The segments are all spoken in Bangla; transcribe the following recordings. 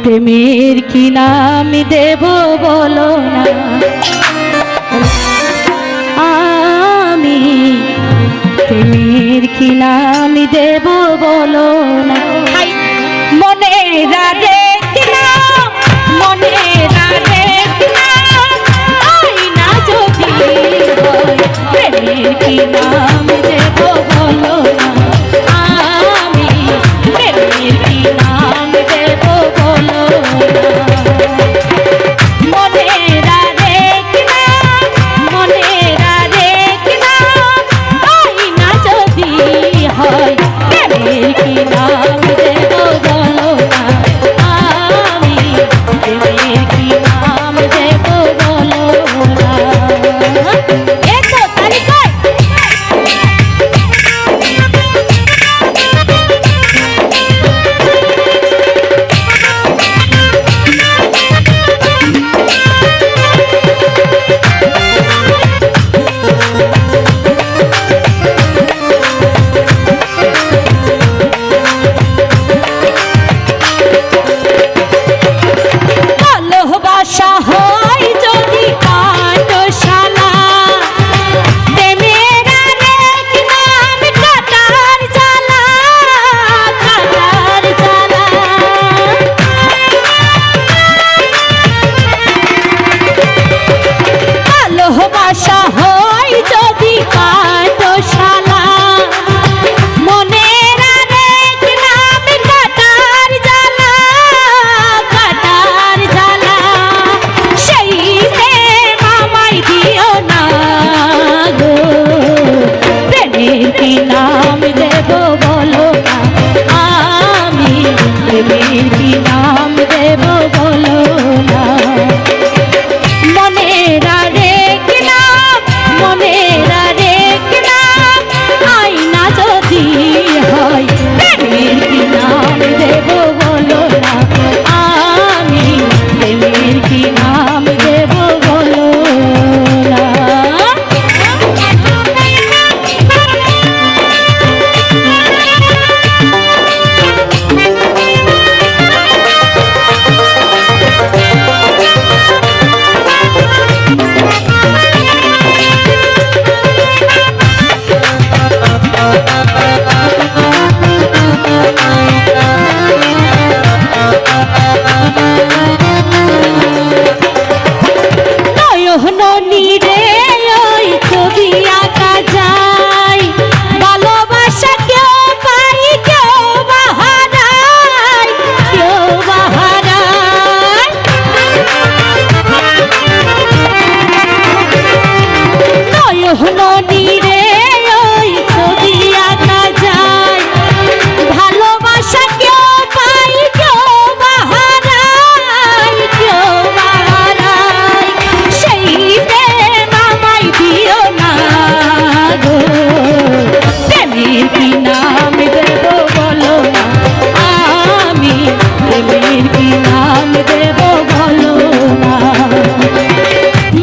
প্রেমের কি নাম দেব বলো না, আমি প্রেমের কি নাম দেব বলো না। মনে রাধে কিনা, মনে রাধে কিনা, আইনা যদি হয় প্রেমের কি নাম দেব বলো না, আমি প্রেমের কি নাম দেব বলো না। মনে রাধে কিনা, মনে রাধে কিনা, আইনা যদি হয় প্রেমের কি নাম দেব বলো না, আমি প্রেমের কি নাম দেব বলো না। এতো তালিকায় নাম দেব বলো না, আমি প্রেমের কি নাম দেব বলো না।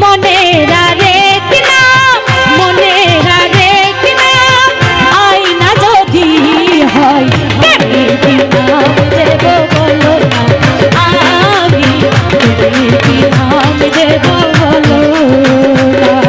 মনে রাধে কিনা, মনে রাধে কিনা, আইনা যদি হয় প্রেমের কি নাম দেব বলো না, আমি প্রেমের কি নাম দেব বলো না।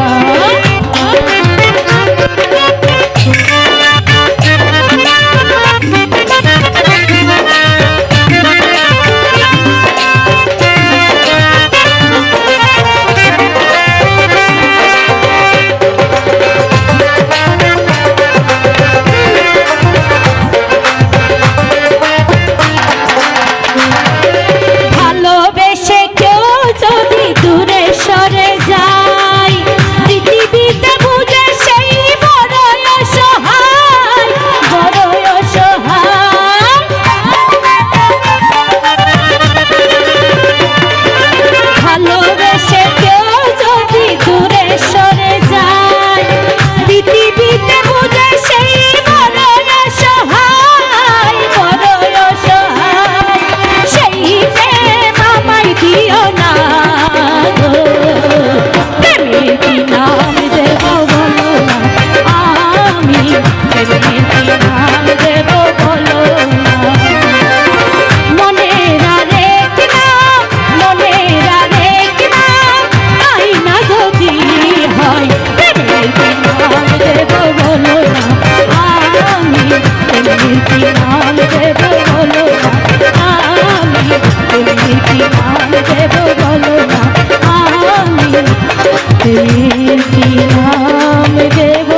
কি নাম দেব